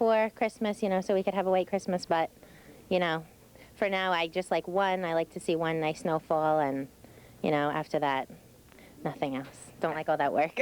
before Christmas, so we could have a white Christmas, but, for now, I just like one. I like to see one nice snowfall, and, after that, nothing else. Don't like all that work.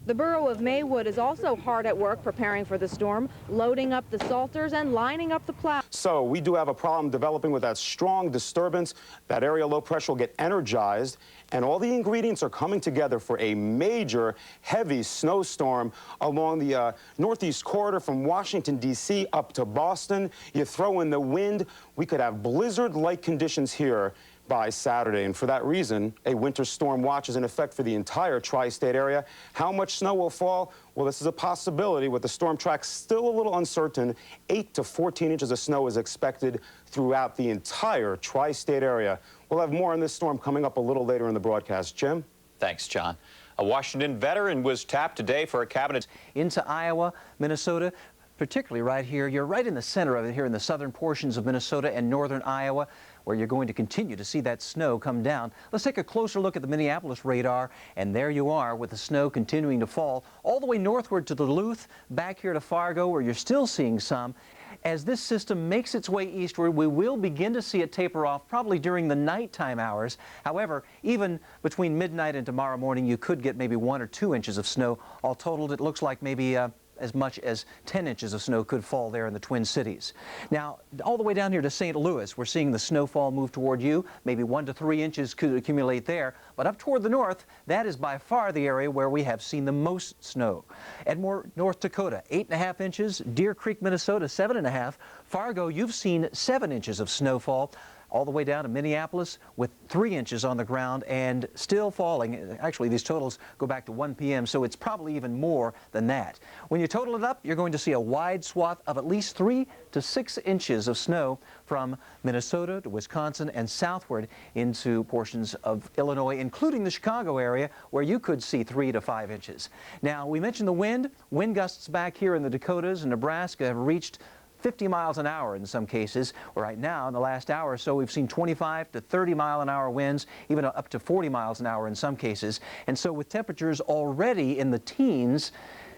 The borough of Maywood is also hard at work preparing for the storm, loading up the salters and lining up the plow. So we do have a problem developing with that strong disturbance. That area low pressure will get energized, and all the ingredients are coming together for a major heavy snowstorm along the northeast corridor from Washington, D.C. up to Boston. You throw in the wind, we could have blizzard-like conditions here by Saturday, and for that reason, a winter storm watch is in effect for the entire tri-state area. How much snow will fall? Well, this is a possibility, with the storm track still a little uncertain. 8 to 14 inches of snow is expected throughout the entire tri-state area. We'll have more on this storm coming up a little later in the broadcast. Jim? Thanks, John. A Washington veteran was tapped today for a cabinet into Iowa, Minnesota, particularly right here. You're right in the center of it here in the southern portions of Minnesota and northern Iowa, where you're going to continue to see that snow come down. Let's take a closer look at the Minneapolis radar, and there you are with the snow continuing to fall all the way northward to Duluth, back here to Fargo, where you're still seeing some. As this system makes its way eastward, we will begin to see it taper off probably during the nighttime hours. However, even between midnight and tomorrow morning, you could get maybe 1 or 2 inches of snow. All totaled, it looks like maybe as much as 10 inches of snow could fall there in the Twin Cities. Now, all the way down here to St. Louis, we're seeing the snowfall move toward you. Maybe 1 to 3 inches could accumulate there. But up toward the north, that is by far the area where we have seen the most snow. Edmore, North Dakota, 8.5 inches. Deer Creek, Minnesota, 7.5. Fargo, you've seen 7 inches of snowfall. All the way down to Minneapolis with 3 inches on the ground and still falling. Actually, these totals go back to 1 p.m., so it's probably even more than that. When you total it up, you're going to see a wide swath of at least 3 to 6 inches of snow from Minnesota to Wisconsin and southward into portions of Illinois, including the Chicago area, where you could see 3 to 5 inches. Now, we mentioned the wind. Wind gusts back here in the Dakotas and Nebraska have reached 50 miles an hour in some cases. Right now, in the last hour or so, we've seen 25 to 30 mile an hour winds, even up to 40 miles an hour in some cases. And so with temperatures already in the teens,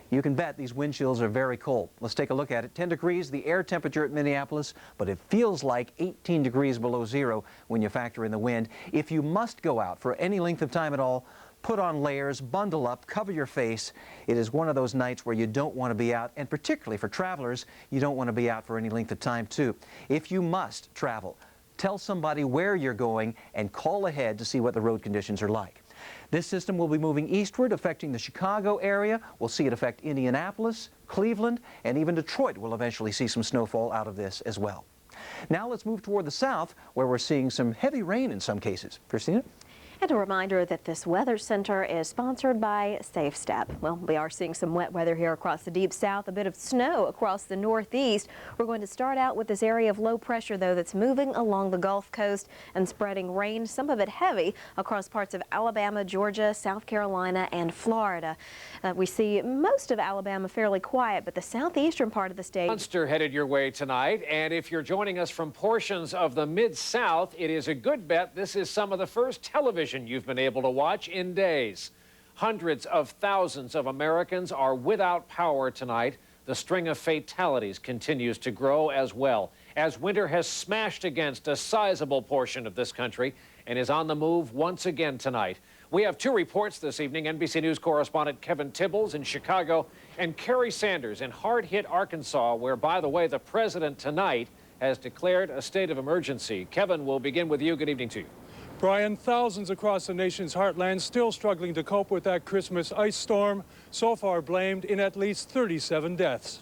you can bet these wind chills are very cold. Let's take a look at it. 10 degrees, the air temperature at Minneapolis, but it feels like 18 degrees below zero when you factor in the wind. If you must go out for any length of time at all, put on layers, bundle up, cover your face. It is one of those nights where you don't want to be out, and particularly for travelers, you don't want to be out for any length of time too. If you must travel, tell somebody where you're going and call ahead to see what the road conditions are like. This system will be moving eastward, affecting the Chicago area. We'll see it affect Indianapolis, Cleveland, and even Detroit will eventually see some snowfall out of this as well. Now let's move toward the south, where we're seeing some heavy rain in some cases. Christina? And a reminder that this weather center is sponsored by Safe Step. Well, we are seeing some wet weather here across the deep south, a bit of snow across the northeast. We're going to start out with this area of low pressure, though, that's moving along the Gulf Coast and spreading rain, some of it heavy, across parts of Alabama, Georgia, South Carolina, and Florida. We see most of Alabama fairly quiet, but the southeastern part of the state. Monster headed your way tonight, and if you're joining us from portions of the Mid-South, it is a good bet this is some of the first television you've been able to watch in days. Hundreds of thousands of Americans are without power tonight. The string of fatalities continues to grow as well, as winter has smashed against a sizable portion of this country and is on the move once again tonight. We have 2 reports this evening. NBC News correspondent Kevin Tibbles in Chicago and Kerry Sanders in hard-hit Arkansas, where, by the way, the president tonight has declared a state of emergency. Kevin, we'll begin with you. Good evening to you. Brian, thousands across the nation's heartland still struggling to cope with that Christmas ice storm, so far blamed in at least 37 deaths.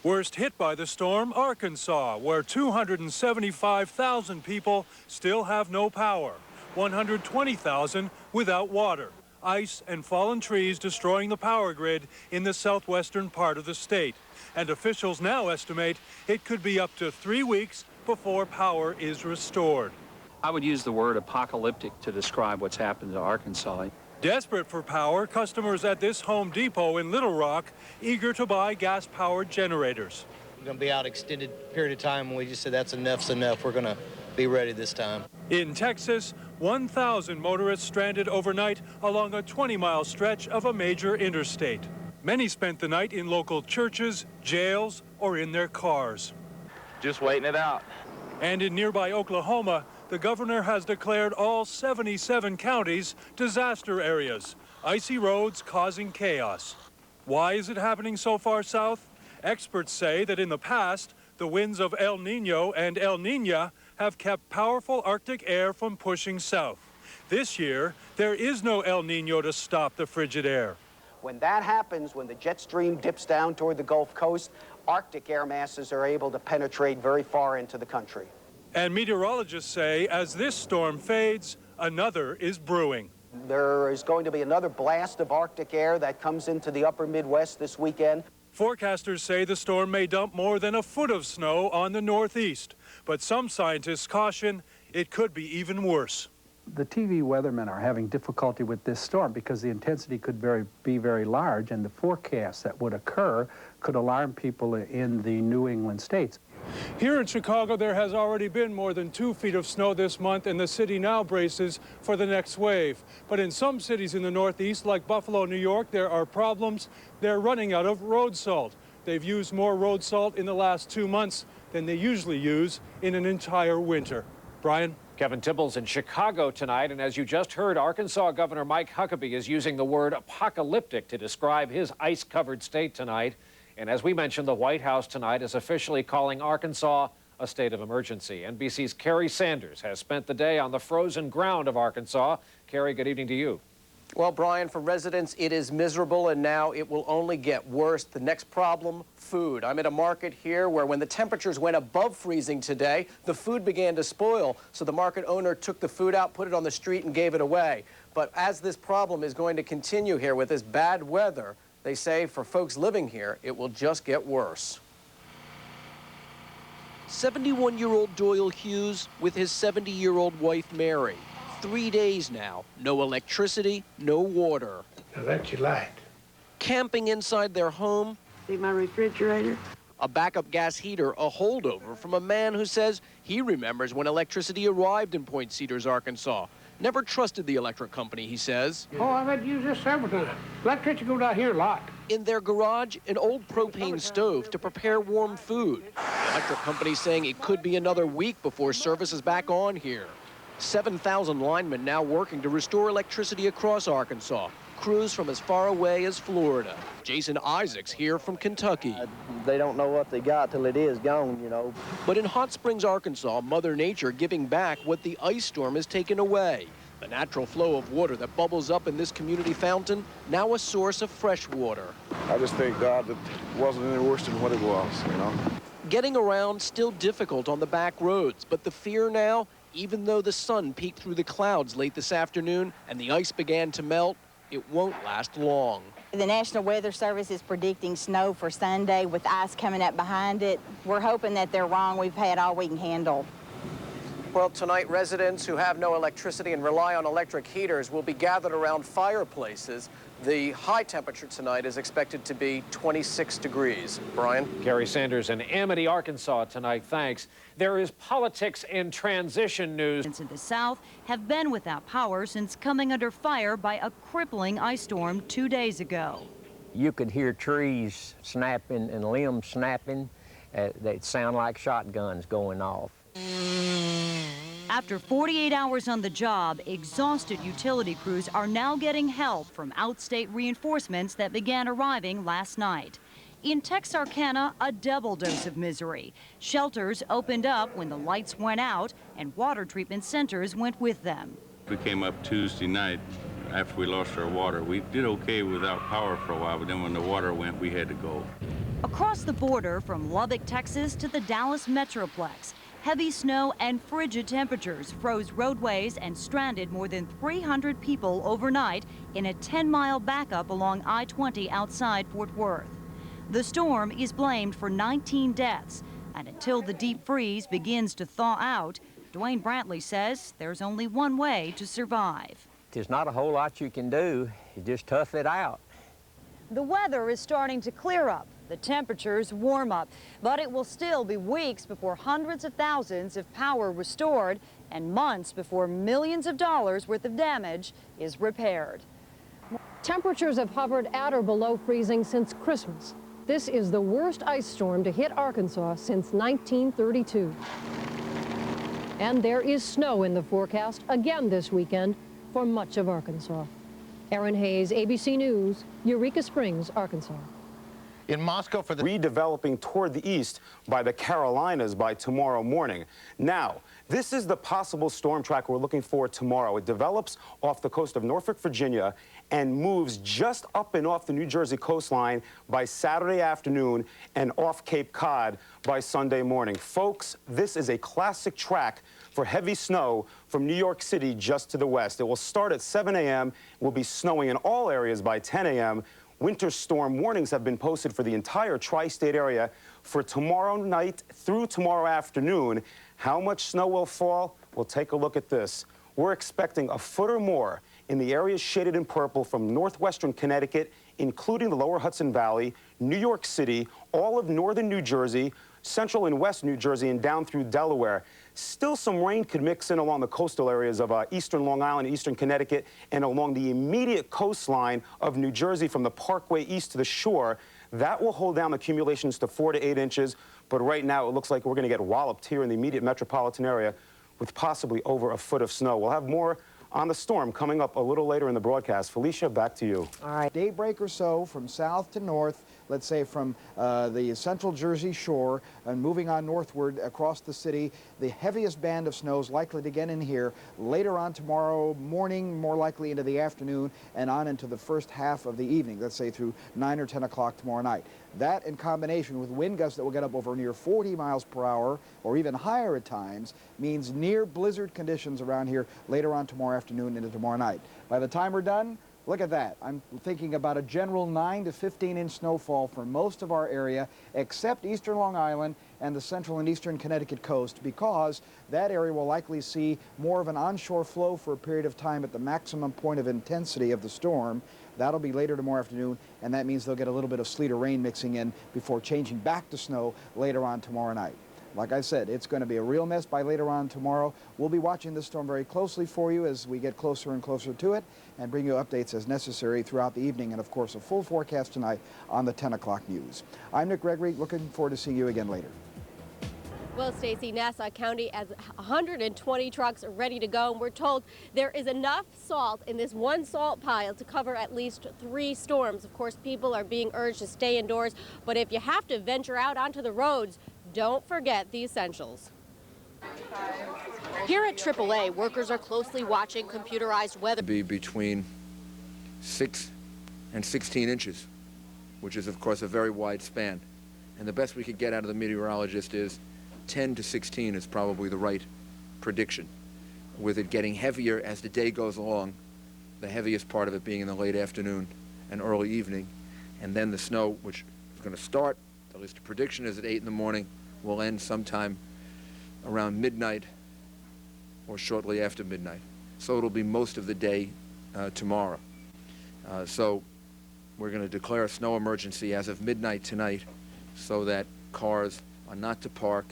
Worst hit by the storm, Arkansas, where 275,000 people still have no power, 120,000 without water. Ice and fallen trees destroying the power grid in the southwestern part of the state. And officials now estimate it could be up to 3 weeks before power is restored. I would use the word apocalyptic to describe what's happened to Arkansas. Desperate for power, customers at this Home Depot in Little Rock eager to buy gas-powered generators. We're going to be out extended period of time, and we just said that's enough's enough. We're going to be ready this time. In Texas, 1,000 motorists stranded overnight along a 20-mile stretch of a major interstate. Many spent the night in local churches, jails, or in their cars. Just waiting it out. And in nearby Oklahoma, the governor has declared all 77 counties disaster areas, icy roads causing chaos. Why is it happening so far south? Experts say that in the past, the winds of El Nino and El Niña have kept powerful Arctic air from pushing south. This year, there is no El Nino to stop the frigid air. When that happens, when the jet stream dips down toward the Gulf Coast, Arctic air masses are able to penetrate very far into the country. And meteorologists say as this storm fades, another is brewing. There is going to be another blast of Arctic air that comes into the upper Midwest this weekend. Forecasters say the storm may dump more than a foot of snow on the Northeast, but some scientists caution it could be even worse. The TV weathermen are having difficulty with this storm because the intensity could be very large, and the forecasts that would occur could alarm people in the New England states. Here in Chicago, there has already been more than 2 feet of snow this month, and the city now braces for the next wave. But in some cities in the Northeast, like Buffalo, New York, there are problems. They're running out of road salt. They've used more road salt in the last 2 months than they usually use in an entire winter. Brian? Kevin Tibbles in Chicago tonight, and as you just heard, Arkansas Governor Mike Huckabee is using the word apocalyptic to describe his ice-covered state tonight. And as we mentioned, the White House tonight is officially calling Arkansas a state of emergency. NBC's Kerry Sanders has spent the day on the frozen ground of Arkansas. Kerry, good evening to you. Well, Brian, for residents, it is miserable, and now it will only get worse. The next problem, food. I'm at a market here where when the temperatures went above freezing today, the food began to spoil. So the market owner took the food out, put it on the street, and gave it away. But as this problem is going to continue here with this bad weather, they say for folks living here, it will just get worse. 71-year-old Doyle Hughes with his 70-year-old wife, Mary. 3 days now, no electricity, no water. Now that's your light. Camping inside their home. See my refrigerator? A backup gas heater, a holdover from a man who says he remembers when electricity arrived in Point Cedars, Arkansas. Never trusted the electric company, he says. Oh, I've had to use this several times. Electricity goes out here a lot. In their garage, an old propane stove to prepare warm food. The electric company saying it could be another week before service is back on here. 7,000 linemen now working to restore electricity across Arkansas. Crews from as far away as Florida. Jason Isaacs here from Kentucky. They don't know what they got till it is gone, you know. But in Hot Springs, Arkansas, Mother Nature giving back what the ice storm has taken away. The natural flow of water that bubbles up in this community fountain, now a source of fresh water. I just thank God that it wasn't any worse than what it was, you know. Getting around still difficult on the back roads, but the fear now, even though the sun peeked through the clouds late this afternoon and the ice began to melt, it won't last long. The National Weather Service is predicting snow for Sunday with ice coming up behind it. We're hoping that they're wrong. We've had all we can handle. Well, tonight, residents who have no electricity and rely on electric heaters will be gathered around fireplaces. The high temperature tonight is expected to be 26 degrees. Brian? Kerry Sanders in Amity, Arkansas tonight. Thanks. There is politics and transition news. In the South have been without power since coming under fire by a crippling ice storm 2 days ago. You could hear trees snapping and limbs snapping. They sound like shotguns going off. After 48 hours on the job, exhausted utility crews are now getting help from outstate reinforcements that began arriving last night. In Texarkana, a double dose of misery. Shelters opened up when the lights went out, and water treatment centers went with them. We came up Tuesday night after we lost our water. We did okay without power for a while, but then when the water went, we had to go. Across the border from Lubbock, Texas to the Dallas Metroplex, heavy snow and frigid temperatures froze roadways and stranded more than 300 people overnight in a 10-mile backup along I-20 outside Fort Worth. The storm is blamed for 19 deaths, and until the deep freeze begins to thaw out, Dwayne Brantley says there's only one way to survive. There's not a whole lot you can do. You just tough it out. The weather is starting to clear up. The temperatures warm up, but it will still be weeks before hundreds of thousands of power restored and months before millions of dollars worth of damage is repaired. Temperatures have hovered at or below freezing since Christmas. This is the worst ice storm to hit Arkansas since 1932. And there is snow in the forecast again this weekend for much of Arkansas. Erin Hayes, ABC News, Eureka Springs, Arkansas. In Moscow for the redeveloping toward the east by the Carolinas by tomorrow morning. Now, this is the possible storm track we're looking for tomorrow. It develops off the coast of Norfolk, Virginia, and moves just up and off the New Jersey coastline by Saturday afternoon and off Cape Cod by Sunday morning. Folks, this is a classic track for heavy snow from New York City just to the west. It will start at 7 a.m. will be snowing in all areas by 10 a.m. Winter storm warnings have been posted for the entire tri-state area for tomorrow night through tomorrow afternoon. How much snow will fall? We'll take a look at this. We're expecting a foot or more in the areas shaded in purple from northwestern Connecticut, including the lower Hudson Valley, New York City, all of northern New Jersey, central and west New Jersey, and down through Delaware. Still some rain could mix in along the coastal areas of eastern Long Island, eastern Connecticut, and along the immediate coastline of New Jersey from the Parkway east to the shore. That will hold down accumulations to 4 to 8 inches, but right now it looks like we're going to get walloped here in the immediate metropolitan area with possibly over a foot of snow. We'll have more on the storm coming up a little later in the broadcast. Felicia, back to you. All right, daybreak or so from south to north, let's say from the central Jersey shore and moving on northward across the city. The heaviest band of snow is likely to get in here later on tomorrow morning, more likely into the afternoon and on into the first half of the evening, let's say through 9 or 10 o'clock tomorrow night. That in combination with wind gusts that will get up over near 40 miles per hour or even higher at times means near blizzard conditions around here later on tomorrow afternoon into tomorrow night. By the time we're done, look at that. I'm thinking about a general 9 to 15-inch snowfall for most of our area, except eastern Long Island and the central and eastern Connecticut coast, because that area will likely see more of an onshore flow for a period of time at the maximum point of intensity of the storm. That'll be later tomorrow afternoon, and that means they'll get a little bit of sleet or rain mixing in before changing back to snow later on tomorrow night. Like I said, it's going to be a real mess by later on tomorrow. We'll be watching this storm very closely for you as we get closer and closer to it and bring you updates as necessary throughout the evening and, of course, a full forecast tonight on the 10 o'clock news. I'm Nick Gregory, looking forward to seeing you again later. Well, Stacey, Nassau County has 120 trucks ready to go, and we're told there is enough salt in this one salt pile to cover at least 3 storms. Of course, people are being urged to stay indoors, but if you have to venture out onto the roads, don't forget the essentials. Here at AAA, workers are closely watching computerized weather. Be between 6 and 16 inches, which is, of course, a very wide span. And the best we could get out of the meteorologist is 10 to 16 is probably the right prediction, with it getting heavier as the day goes along, the heaviest part of it being in the late afternoon and early evening, and then the snow, which is going to start, at least the prediction is at 8 in the morning, will end sometime around midnight or shortly after midnight. So it'll be most of the day tomorrow. So we're going to declare a snow emergency as of midnight tonight so that cars are not to park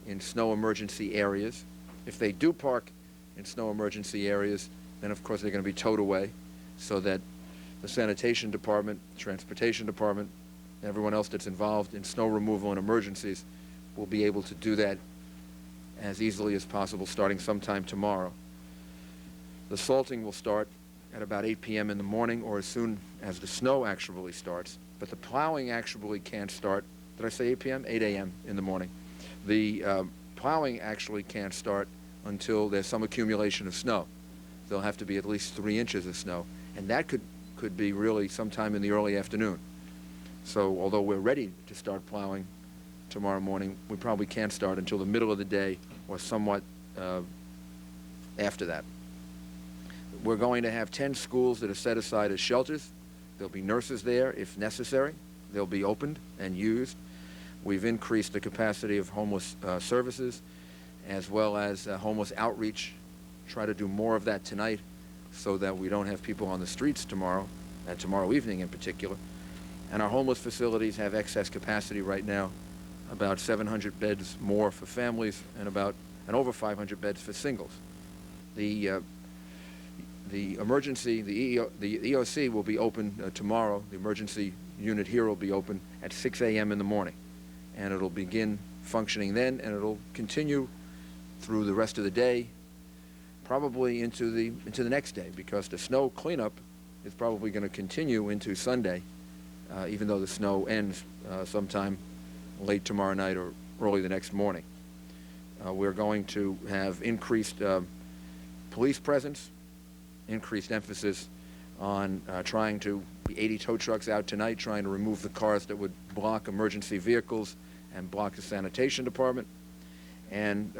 in snow emergency areas. If they do park in snow emergency areas, then of course they're going to be towed away so that the sanitation department, transportation department, everyone else that's involved in snow removal and emergencies will be able to do that as easily as possible starting sometime tomorrow. The salting will start at about 8 p.m. in the morning or as soon as the snow actually starts, but the plowing actually can't start, did I say 8 p.m.? 8 a.m. in the morning. The plowing actually can't start until there's some accumulation of snow. There'll have to be at least 3 inches of snow, and that could be really sometime in the early afternoon. So although we're ready to start plowing tomorrow morning, we probably can't start until the middle of the day or somewhat after that. We're going to have 10 schools that are set aside as shelters. There'll be nurses there if necessary. They'll be opened and used. We've increased the capacity of homeless services as well as homeless outreach. Try to do more of that tonight so that we don't have people on the streets tomorrow, and tomorrow evening in particular. And our homeless facilities have excess capacity right now, about 700 beds more for families and over 500 beds for singles. The The emergency, the EOC will be open tomorrow. The emergency unit here will be open at 6 a.m. in the morning, and it'll begin functioning then, and it'll continue through the rest of the day, probably into the next day, because the snow cleanup is probably going to continue into Sunday, even though the snow ends sometime late tomorrow night or early the next morning. We're going to have increased police presence, increased emphasis on trying to be 80 tow trucks out tonight, trying to remove the cars that would block emergency vehicles and block the sanitation department. And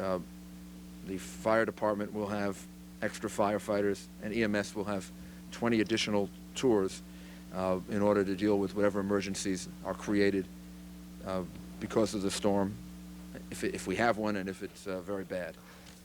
the fire department will have extra firefighters, and EMS will have 20 additional tours in order to deal with whatever emergencies are created because of the storm, if we have one, and if it's very bad.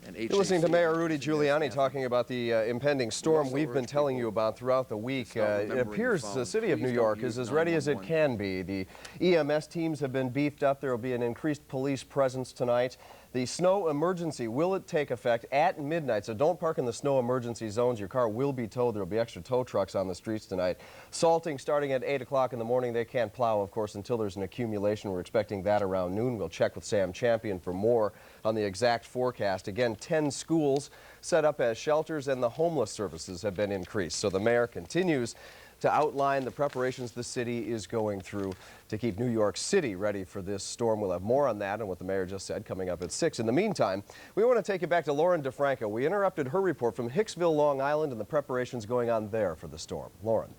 And You're listening to Mayor Rudy Giuliani talking about the impending storm we've been telling you about throughout the week. It appears the city of New York is as ready as it can be. The EMS teams have been beefed up. There will be an increased police presence tonight. The snow emergency, will it take effect at midnight? So don't park in the snow emergency zones. Your car will be towed. There will be extra tow trucks on the streets tonight. Salting starting at 8 o'clock in the morning. They can't plow, of course, until there's an accumulation. We're expecting that around noon. We'll check with Sam Champion for more on the exact forecast. Again, 10 schools set up as shelters, and the homeless services have been increased. So the mayor continues to outline the preparations the city is going through to keep New York City ready for this storm. We'll have more on that and what the mayor just said coming up at 6. In the meantime, we want to take you back to Lauren DeFranco. We interrupted her report from Hicksville, Long Island, and the preparations going on there for the storm. Lauren.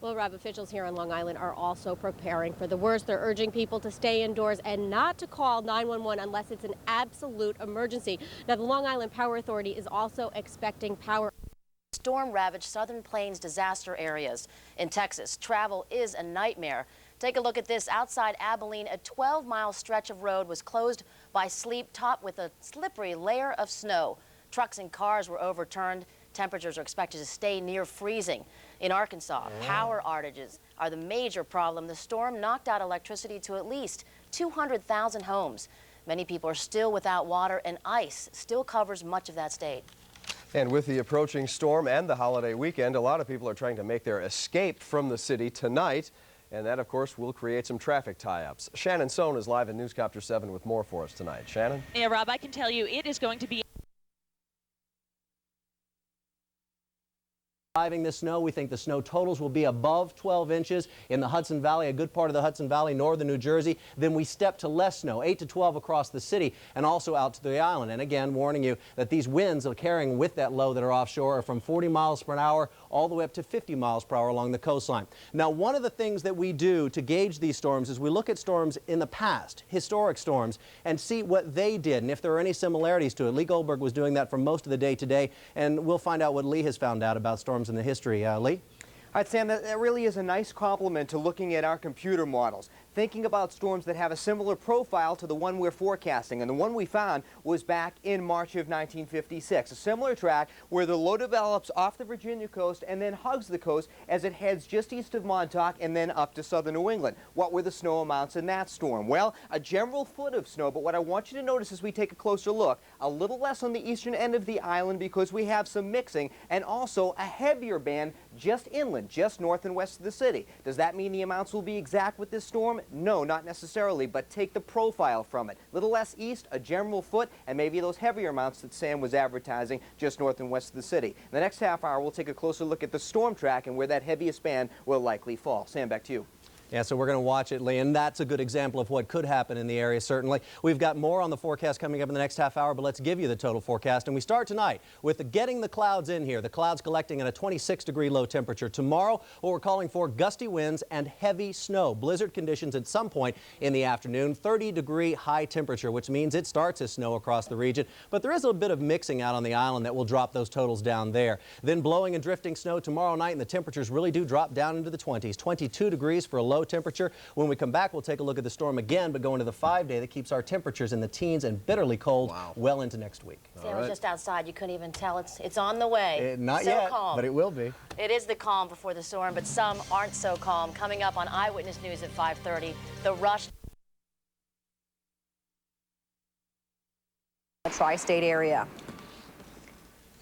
Well, Rob, officials here on Long Island are also preparing for the worst. They're urging people to stay indoors and not to call 911 unless it's an absolute emergency. Now, the Long Island Power Authority is also expecting power. Storm-ravaged Southern Plains disaster areas. In Texas, travel is a nightmare. Take a look at this. Outside Abilene, a 12-mile stretch of road was closed by sleet topped with a slippery layer of snow. Trucks and cars were overturned. Temperatures are expected to stay near freezing. In Arkansas, power outages are the major problem. The storm knocked out electricity to at least 200,000 homes. Many people are still without water, and ice still covers much of that state. And with the approaching storm and the holiday weekend, a lot of people are trying to make their escape from the city tonight. And that, of course, will create some traffic tie-ups. Shannon Sohn is live in Newscopter 7 with more for us tonight. Shannon? Yeah, Rob, I can tell you it is going to be Driving this snow, we think the snow totals will be above 12 inches in the Hudson Valley, a good part of the Hudson Valley, northern New Jersey. Then we step to less snow, 8 to 12 across the city and also out to the island. And again, warning you that these winds are carrying with that low that are offshore are from 40 miles per hour all the way up to 50 miles per hour along the coastline. Now, one of the things that we do to gauge these storms is we look at storms in the past, historic storms, and see what they did and if there are any similarities to it. Lee Goldberg was doing that for most of the day today, and we'll find out what Lee has found out about storms in the history. Lee? All right, Sam, that really is a nice compliment to looking at our computer models, thinking about storms that have a similar profile to the one we're forecasting. And the one we found was back in March of 1956, a similar track where the low develops off the Virginia coast and then hugs the coast as it heads just east of Montauk and then up to southern New England. What were the snow amounts in that storm? Well, a general foot of snow, but what I want you to notice as we take a closer look, a little less on the eastern end of the island because we have some mixing, and also a heavier band just inland, just north and west of the city. Does that mean the amounts will be exact with this storm? No, not necessarily, but take the profile from it. Little less east, a general foot, and maybe those heavier amounts that Sam was advertising just north and west of the city. In the next half hour, we'll take a closer look at the storm track and where that heaviest band will likely fall. Sam, back to you. Yeah, so we're going to watch it, Lee, and that's a good example of what could happen in the area, certainly. We've got more on the forecast coming up in the next half hour, but let's give you the total forecast. And we start tonight with getting the clouds in here. The clouds collecting at a 26-degree low temperature. Tomorrow, what we're calling for gusty winds and heavy snow. Blizzard conditions at some point in the afternoon. 30-degree high temperature, which means it starts as snow across the region. But there is a bit of mixing out on the island that will drop those totals down there. Then blowing and drifting snow tomorrow night, and the temperatures really do drop down into the 20s. 22 degrees for a low temperature. When we come back, we'll take a look at the storm again, but go into the 5-day that keeps our temperatures in the teens and bitterly cold well into next week. See, I was just outside. You couldn't even tell it's on the way. Not so yet, calm. but it will be. It is the calm before the storm, but some aren't so calm. Coming up on Eyewitness News at 5:30, the rush. Tri-state area.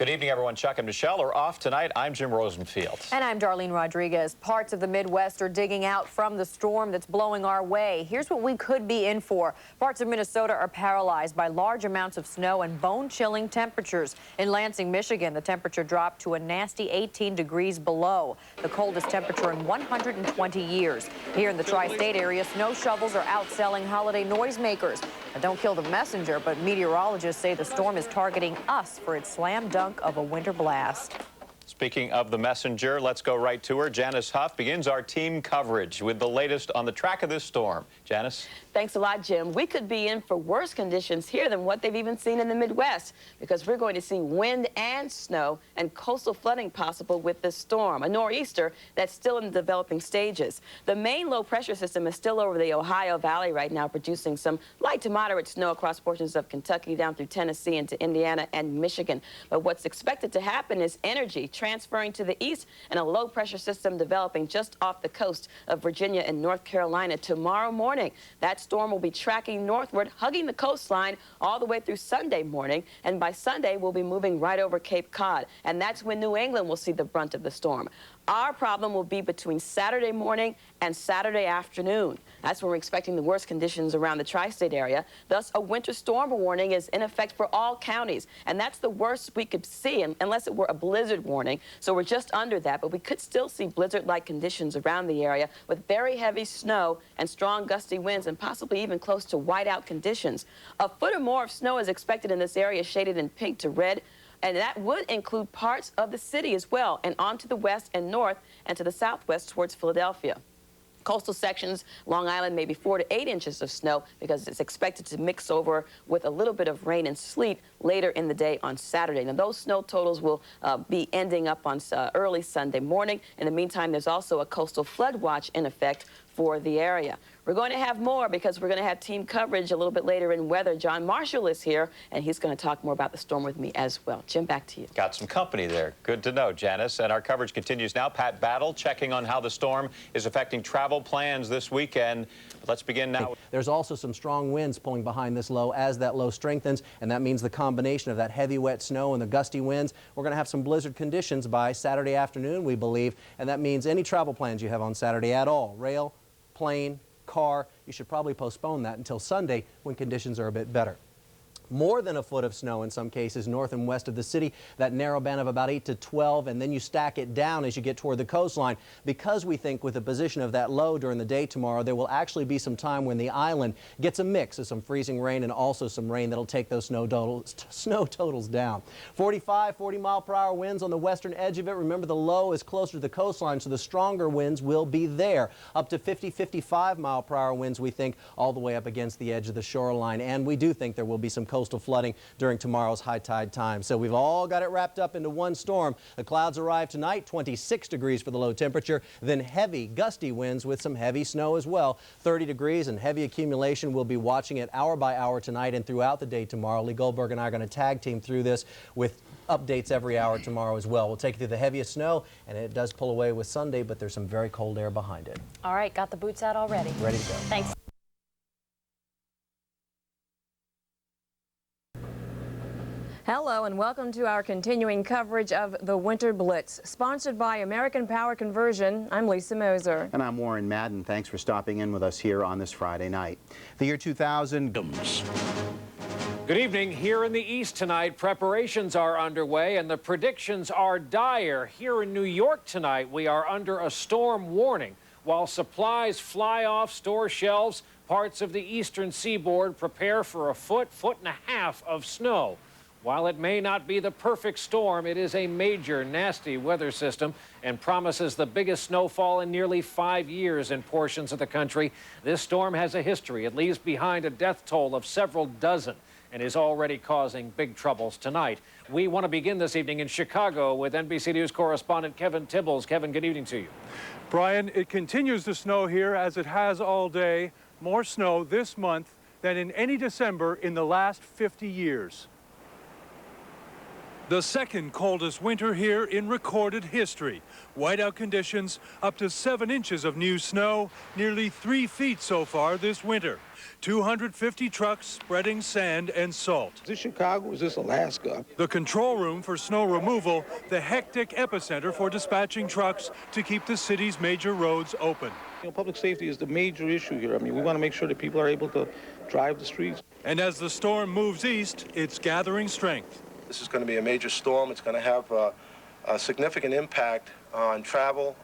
Good evening, everyone. Chuck and Michelle are off tonight. I'm Jim Rosenfield. And I'm Darlene Rodriguez. Parts of the Midwest are digging out from the storm that's blowing our way. Here's what we could be in for. Parts of Minnesota are paralyzed by large amounts of snow and bone-chilling temperatures. In Lansing, Michigan, the temperature dropped to a nasty 18 degrees below, the coldest temperature in 120 years. Here in the tri-state area, snow shovels are outselling holiday noisemakers. Now, don't kill the messenger, but meteorologists say the storm is targeting us for its slam dunk of a winter blast. Speaking of the messenger, let's go right to her. Janice Huff begins our team coverage with the latest on the track of this storm. Janice? Thanks a lot, Jim. We could be in for worse conditions here than what they've even seen in the Midwest, because we're going to see wind and snow and coastal flooding possible with this storm, a nor'easter that's still in the developing stages. The main low-pressure system is still over the Ohio Valley right now, producing some light to moderate snow across portions of Kentucky down through Tennessee into Indiana and Michigan. But what's expected to happen is energy transferring to the east and a low-pressure system developing just off the coast of Virginia and North Carolina tomorrow morning. That storm will be tracking northward, hugging the coastline all the way through Sunday morning, and by Sunday we'll be moving right over Cape Cod, and that's when New England will see the brunt of the storm. Our problem will be between Saturday morning and Saturday afternoon. That's when we're expecting the worst conditions around the tri-state area. Thus, a winter storm warning is in effect for all counties, and that's the worst we could see unless it were a blizzard warning. So we're just under that, but we could still see blizzard-like conditions around the area with very heavy snow and strong gusty winds and possibly even close to whiteout conditions. A foot or more of snow is expected in this area, shaded in pink to red. And that would include parts of the city as well, and on to the west and north and to the southwest towards Philadelphia. Coastal sections, Long Island, maybe 4 to 8 inches of snow because it's expected to mix over with a little bit of rain and sleet later in the day on Saturday. Now, those snow totals will be ending up on early Sunday morning. In the meantime, there's also a coastal flood watch in effect for the area. We're going to have more because we're going to have team coverage a little bit later in weather. John Marshall is here, and he's going to talk more about the storm with me as well. Jim, back to you. Got some company there. Good to know, Janice. And our coverage continues now. Pat Battle checking on how the storm is affecting travel plans this weekend. But let's begin now. There's also some strong winds pulling behind this low as that low strengthens, and that means the combination of that heavy wet snow and the gusty winds, we're going to have some blizzard conditions by Saturday afternoon, we believe, and that means any travel plans you have on Saturday at all, rail, plane, car, you should probably postpone that until Sunday when conditions are a bit better. More than a foot of snow in some cases north and west of the city, that narrow band of about 8 to 12, and then you stack it down as you get toward the coastline. Because we think with the position of that low during the day tomorrow, there will actually be some time when the island gets a mix of some freezing rain and also some rain that'll take those snow totals down. 45, 40-mile-per-hour winds on the western edge of it. Remember, the low is closer to the coastline, so the stronger winds will be there. Up to 50, 55-mile-per-hour winds, we think, all the way up against the edge of the shoreline. And we do think there will be some coastal flooding during tomorrow's high tide time. So we've all got it wrapped up into one storm. The clouds arrive tonight, 26 degrees for the low temperature, then heavy gusty winds with some heavy snow as well. 30 degrees and heavy accumulation. We'll be watching it hour by hour tonight and throughout the day tomorrow. Lee Goldberg and I are going to tag team through this with updates every hour tomorrow as well. We'll take you through the heaviest snow, and it does pull away with Sunday, but there's some very cold air behind it. All right, got the boots out already. Ready to go. Thanks. Hello and welcome to our continuing coverage of the Winter Blitz, sponsored by American Power Conversion. I'm Lisa Moser. And I'm Warren Madden. Thanks for stopping in with us here on this Friday night. The year 2000. Good evening. Here in the East tonight, preparations are underway and the predictions are dire. Here in New York tonight, we are under a storm warning. While supplies fly off store shelves, parts of the eastern seaboard prepare for a foot and a half of snow. While it may not be the perfect storm, it is a major, nasty weather system and promises the biggest snowfall in nearly 5 years in portions of the country. This storm has a history. It leaves behind a death toll of several dozen and is already causing big troubles tonight. We want to begin this evening in Chicago with NBC News correspondent Kevin Tibbles. Kevin, good evening to you. Brian, it continues to snow here as it has all day. More snow this month than in any December in the last 50 years. The second coldest winter here in recorded history. Whiteout conditions, up to 7 inches of new snow, nearly 3 feet so far this winter. 250 trucks spreading sand and salt. Is this Chicago? Is this Alaska? The control room for snow removal, the hectic epicenter for dispatching trucks to keep the city's major roads open. You know, public safety is the major issue here. I mean, we want to make sure that people are able to drive the streets. And as the storm moves east, it's gathering strength. This is going to be a major storm. It's going to have a significant impact on travel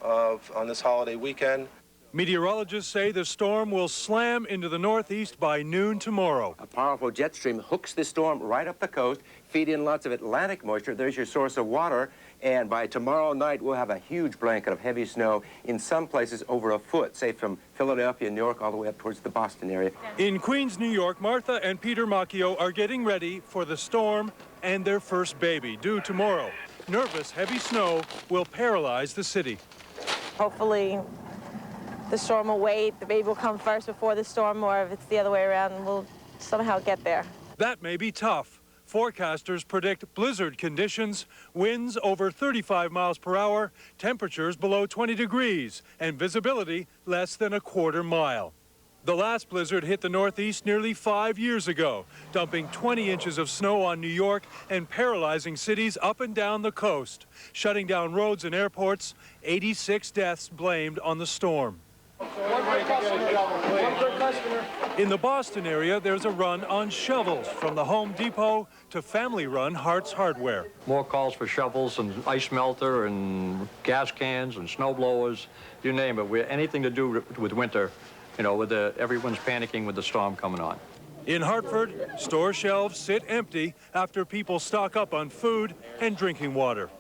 on this holiday weekend. Meteorologists say the storm will slam into the northeast by noon tomorrow. A powerful jet stream hooks the storm right up the coast, feed in lots of Atlantic moisture. There's your source of water. And by tomorrow night, we'll have a huge blanket of heavy snow, in some places over a foot, say from Philadelphia, New York, all the way up towards the Boston area. In Queens, New York, Martha and Peter Macchio are getting ready for the storm and their first baby, due tomorrow. Nervous, heavy snow will paralyze the city. Hopefully, the storm will wait, the baby will come first before the storm, or if it's the other way around, we'll somehow get there. That may be tough. Forecasters predict blizzard conditions, winds over 35 miles per hour, temperatures below 20 degrees, and visibility less than a quarter mile. The last blizzard hit the Northeast nearly 5 years ago, dumping 20 inches of snow on New York and paralyzing cities up and down the coast, shutting down roads and airports, 86 deaths blamed on the storm. In the Boston area, there's a run on shovels from the Home Depot to family-run Hart's Hardware. More calls for shovels and ice melter and gas cans and snow blowers, you name it. Anything to do with winter, you know, with everyone's panicking with the storm coming on. In Hartford, store shelves sit empty after people stock up on food and drinking water.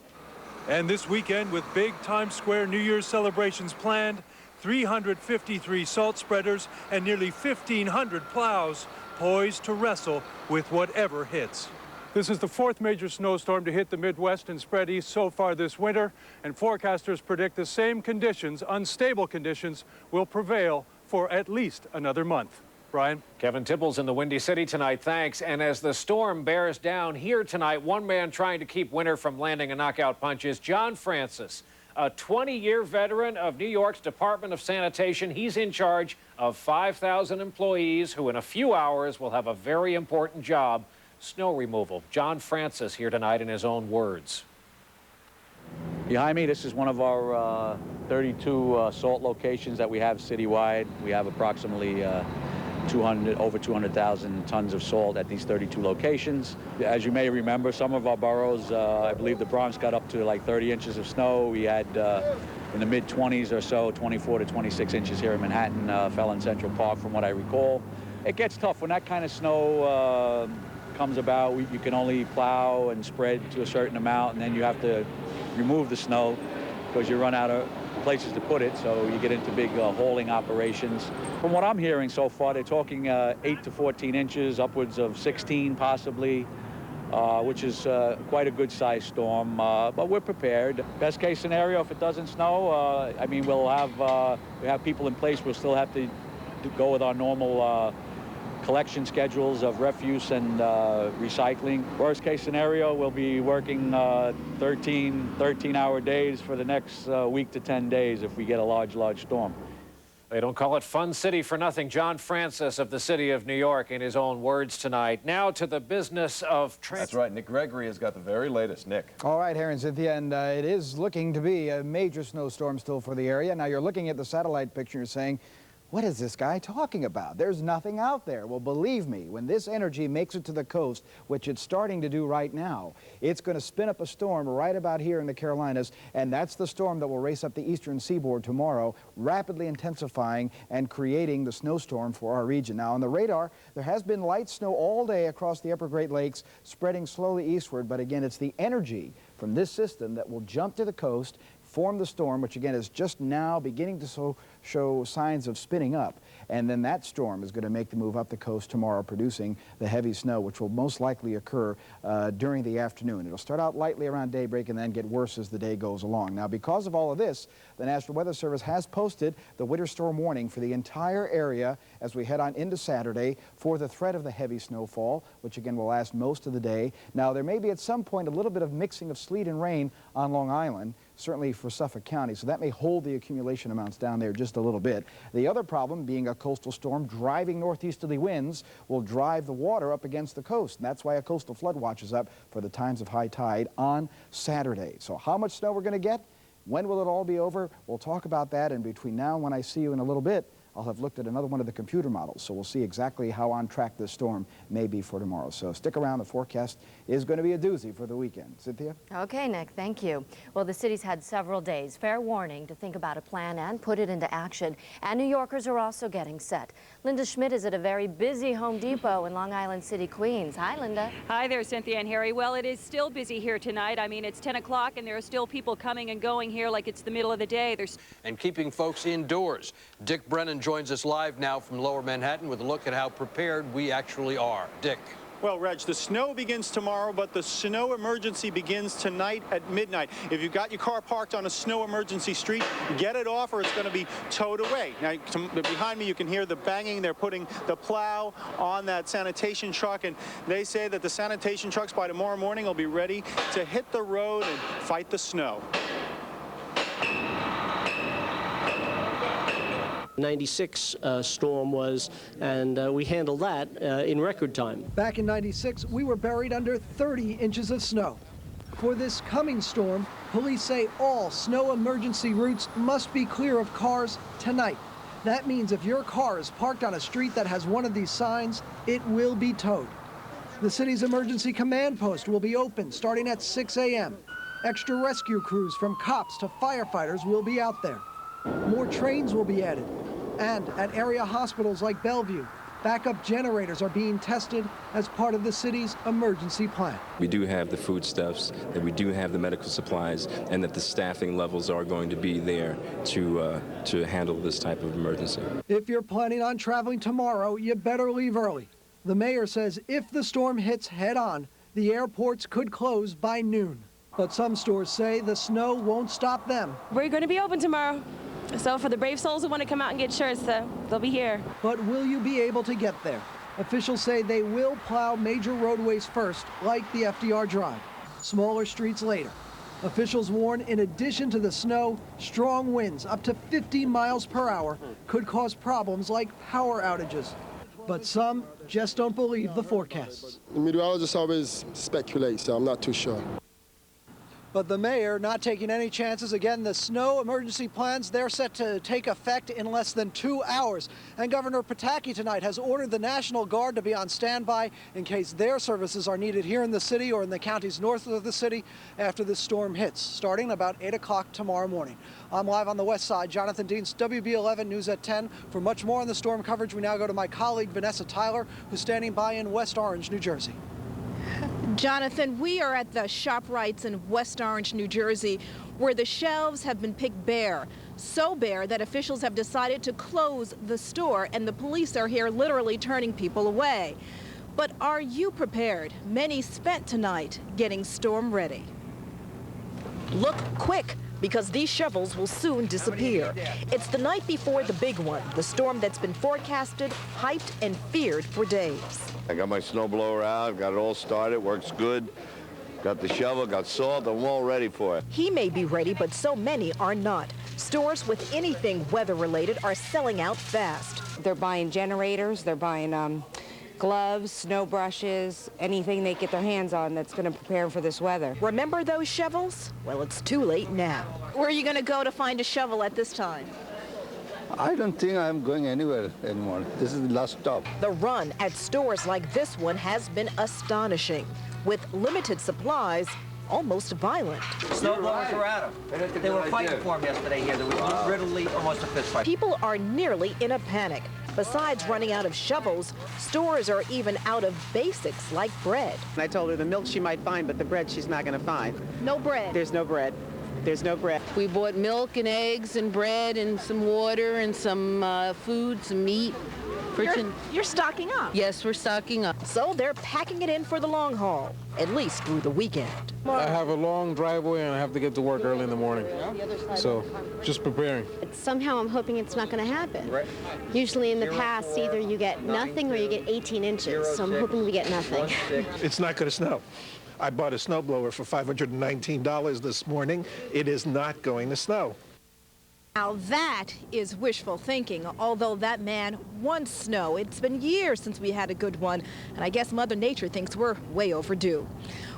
And this weekend, with big Times Square New Year's celebrations planned, 353 salt spreaders and nearly 1,500 plows poised to wrestle with whatever hits. This is the 4th major snowstorm to hit the Midwest and spread east so far this winter, and forecasters predict the same conditions, unstable conditions, will prevail for at least another month. Brian? Kevin Tibbles in the Windy City tonight, thanks. And as the storm bears down here tonight, one man trying to keep winter from landing a knockout punch is John Francis, a 20-year veteran of New York's Department of Sanitation. He's in charge of 5,000 employees who in a few hours will have a very important job, snow removal. John Francis here tonight in his own words. Behind me, this is one of our 32 salt locations that we have citywide. We have approximately over 200,000 tons of salt at these 32 locations. As you may remember, some of our boroughs, I believe the Bronx got up to like 30 inches of snow. We had in the mid-20s or so, 24 to 26 inches here in Manhattan, fell in Central Park from what I recall. It gets tough when that kind of snow comes about. You can only plow and spread to a certain amount, and then you have to remove the snow because you run out of places to put it, so you get into big hauling operations. From what I'm hearing so far, they're talking 8 to 14 inches, upwards of 16 possibly, which is quite a good-sized storm, but we're prepared. Best case scenario, if it doesn't snow, I mean, we have people in place. We'll still have to go with our normal collection schedules of refuse and recycling. Worst case scenario, we'll be working 13-hour days for the next week to 10 days if we get a large storm. They don't call it Fun City for nothing. John Francis of the city of New York in his own words tonight. Now to the business of That's right. Nick Gregory has got the very latest. Nick. All right, Harry and Cynthia, and it is looking to be a major snowstorm still for the area. Now, you're looking at the satellite picture, you're saying, what is this guy talking about? There's nothing out there. Well, believe me, when this energy makes it to the coast, which it's starting to do right now, it's going to spin up a storm right about here in the Carolinas, and that's the storm that will race up the eastern seaboard tomorrow, rapidly intensifying and creating the snowstorm for our region. Now, on the radar, there has been light snow all day across the upper Great Lakes, spreading slowly eastward, but again, it's the energy from this system that will jump to the coast, form the storm, which again is just now beginning to show signs of spinning up. And then that storm is going to make the move up the coast tomorrow, producing the heavy snow, which will most likely occur during the afternoon. It'll start out lightly around daybreak and then get worse as the day goes along. Now, because of all of this, the National Weather Service has posted the winter storm warning for the entire area as we head on into Saturday for the threat of the heavy snowfall, which again will last most of the day. Now, there may be at some point a little bit of mixing of sleet and rain on Long Island, certainly for Suffolk County, so that may hold the accumulation amounts down there just a little bit. The other problem being a coastal storm driving northeasterly winds will drive the water up against the coast, and that's why a coastal flood watch is up for the times of high tide on Saturday. So how much snow we're going to get? When will it all be over? We'll talk about that, and between now and when I see you in a little bit, I'll have looked at another one of the computer models, so we'll see exactly how on track this storm may be for tomorrow. So stick around. The forecast is going to be a doozy for the weekend. Cynthia? Okay, Nick, thank you. Well, the city's had several days, fair warning, to think about a plan and put it into action. And New Yorkers are also getting set. Linda Schmidt is at a very busy Home Depot in Long Island City, Queens. Hi, Linda. Hi there, Cynthia and Harry. Well, it is still busy here tonight. I mean, it's 10 o'clock and there are still people coming and going here like it's the middle of the day. And keeping folks indoors. Dick Brennan joins us live now from Lower Manhattan with a look at how prepared we actually are. Dick. Well, Reg, the snow begins tomorrow, but the snow emergency begins tonight at midnight. If you've got your car parked on a snow emergency street, get it off or it's going to be towed away. Now, behind me, you can hear the banging. They're putting the plow on that sanitation truck, and they say that the sanitation trucks by tomorrow morning will be ready to hit the road and fight the snow. 96 storm was, and we handled that in record time. Back in 96, we were buried under 30 inches of snow. For this coming storm, police say all snow emergency routes must be clear of cars tonight. That means if your car is parked on a street that has one of these signs, it will be towed. The city's emergency command post will be open starting at 6 a.m. Extra rescue crews from cops to firefighters will be out there. More trains will be added. And at area hospitals like Bellevue, backup generators are being tested as part of the city's emergency plan. We do have the foodstuffs, that we do have the medical supplies, and that the staffing levels are going to be there to handle this type of emergency. If you're planning on traveling tomorrow, you better leave early. The mayor says if the storm hits head-on, the airports could close by noon. But some stores say the snow won't stop them. We're going to be open tomorrow. So for the brave souls who want to come out and get shirts, they'll be here. But will you be able to get there? Officials say they will plow major roadways first, like the FDR Drive. Smaller streets later. Officials warn in addition to the snow, strong winds up to 50 miles per hour could cause problems like power outages. But some just don't believe the forecasts. The meteorologists always speculate, so I'm not too sure. But the mayor not taking any chances. Again, the snow emergency plans, they're set to take effect in less than 2 hours. And Governor Pataki tonight has ordered the National Guard to be on standby in case their services are needed here in the city or in the counties north of the city after this storm hits, starting about 8 o'clock tomorrow morning. I'm live on the west side. Jonathan Deans, WB11 News at 10. For much more on the storm coverage, we now go to my colleague Vanessa Tyler, who's standing by in West Orange, New Jersey. Jonathan, we are at the ShopRites in West Orange, New Jersey, where the shelves have been picked bare. So bare that officials have decided to close the store, and the police are here literally turning people away. But are you prepared? Many spent tonight getting storm ready. Look quick, because these shovels will soon disappear. It's the night before the big one, the storm that's been forecasted, hyped, and feared for days. I got my snowblower out, got it all started, works good. Got the shovel, got salt, I'm all ready for it. He may be ready, but so many are not. Stores with anything weather-related are selling out fast. They're buying generators, they're buying gloves, snow brushes, anything they get their hands on that's going to prepare for this weather. Remember those shovels? Well, it's too late now. Where are you going to go to find a shovel at this time? I don't think I'm going anywhere anymore. This is the last stop. The run at stores like this one has been astonishing. With limited supplies, almost violent. Snowblowers were at them. They were fighting for them yesterday here. There was literally almost a fist fight. People are nearly in a panic. Besides running out of shovels, stores are even out of basics like bread. I told her the milk she might find, but the bread she's not going to find. No bread? There's no bread. There's no bread. We bought milk and eggs and bread and some water and some food, some meat. You're stocking up. Yes, we're stocking up. So they're packing it in for the long haul, at least through the weekend. I have a long driveway and I have to get to work early in the morning. So, just preparing. Somehow I'm hoping it's not going to happen. Right. Usually in the past, either you get nothing or you get 18 inches. So I'm hoping we get nothing. It's not going to snow. I bought a snowblower for $519 this morning. It is not going to snow. Now that is wishful thinking, although that man wants snow. It's been years since we had a good one, and I guess Mother Nature thinks we're way overdue.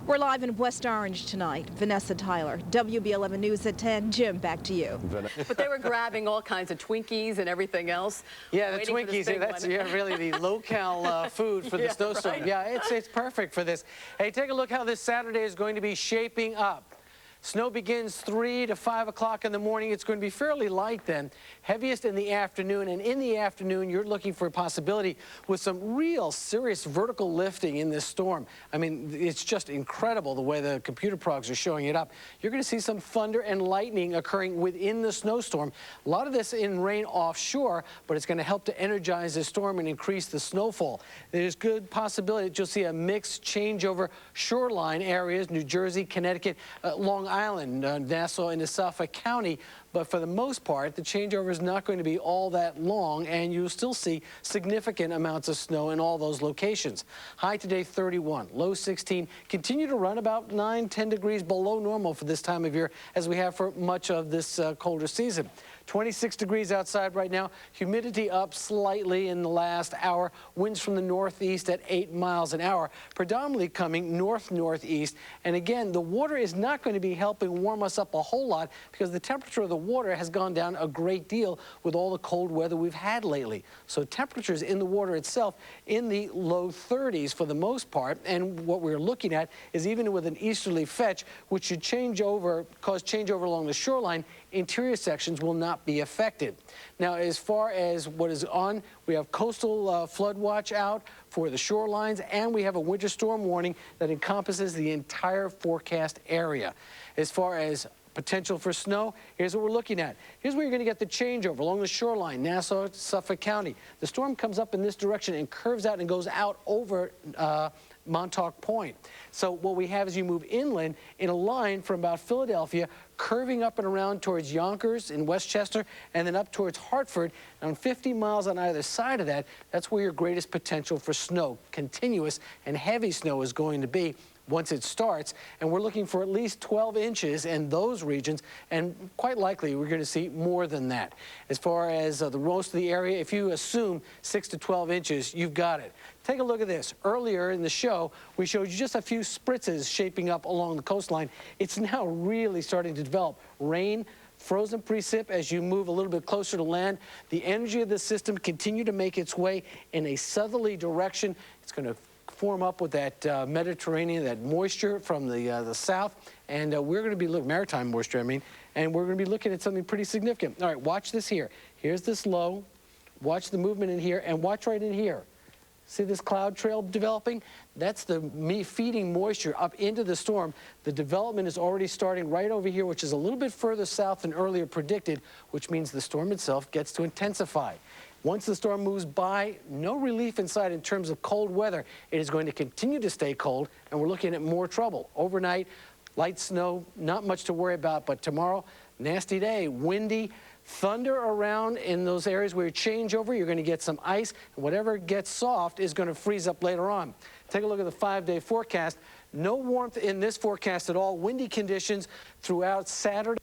We're live in West Orange tonight. Vanessa Tyler, WB11 News at 10. Jim, back to you. But they were grabbing all kinds of Twinkies and everything else. Yeah, the Twinkies, that's really the local food for the snowstorm. Right. Yeah, it's perfect for this. Hey, take a look how this Saturday is going to be shaping up. Snow begins 3 to 5 o'clock in the morning. It's going to be fairly light then, heaviest in the afternoon. And in the afternoon, you're looking for a possibility with some real serious vertical lifting in this storm. I mean, it's just incredible the way the computer progs are showing it up. You're going to see some thunder and lightning occurring within the snowstorm. A lot of this in rain offshore, but it's going to help to energize the storm and increase the snowfall. There's good possibility that you'll see a mixed changeover shoreline areas, New Jersey, Connecticut, Long Island, Nassau into Suffolk County, but for the most part, the changeover is not going to be all that long, and you'll still see significant amounts of snow in all those locations. High today, 31, low 16, continue to run about 9-10 degrees below normal for this time of year, as we have for much of this colder season. 26 degrees outside right now, humidity up slightly in the last hour, winds from the northeast at 8 miles an hour, predominantly coming north-northeast. And again, the water is not going to be helping warm us up a whole lot because the temperature of the water has gone down a great deal with all the cold weather we've had lately. So temperatures in the water itself in the low 30s for the most part, and what we're looking at is even with an easterly fetch, which should cause changeover along the shoreline, interior sections will not be affected. Now, as far as what is on, we have coastal flood watch out for the shorelines, and we have a winter storm warning that encompasses the entire forecast area. As far as potential for snow, here's what we're looking at. Here's where you're going to get the changeover along the shoreline, Nassau, Suffolk County. The storm comes up in this direction and curves out and goes out over Montauk Point. So what we have is you move inland in a line from about Philadelphia, curving up and around towards Yonkers in Westchester, and then up towards Hartford. And 50 miles on either side of that, that's where your greatest potential for snow, continuous and heavy snow, is going to be once it starts, and we're looking for at least 12 inches in those regions, and quite likely we're going to see more than that. As far as the most of the area, if you assume 6 to 12 inches, you've got it. Take a look at this. Earlier in the show, we showed you just a few spritzes shaping up along the coastline. It's now really starting to develop. Rain, frozen precip as you move a little bit closer to land. The energy of the system continue to make its way in a southerly direction. It's going to form up with that Mediterranean, that moisture from the south, and we're going to be looking, maritime moisture, I mean, and we're going to be looking at something pretty significant. All right, watch this here. Here's this low. Watch the movement in here, and watch right in here. See this cloud trail developing? That's the feeding moisture up into the storm. The development is already starting right over here, which is a little bit further south than earlier predicted, which means the storm itself gets to intensify. Once the storm moves by, no relief in sight in terms of cold weather. It is going to continue to stay cold, and we're looking at more trouble. Overnight, light snow, not much to worry about, but tomorrow, nasty day, windy, thunder around in those areas where you change over. You're going to get some ice, and whatever gets soft is going to freeze up later on. Take a look at the 5-day forecast. No warmth in this forecast at all. Windy conditions throughout Saturday.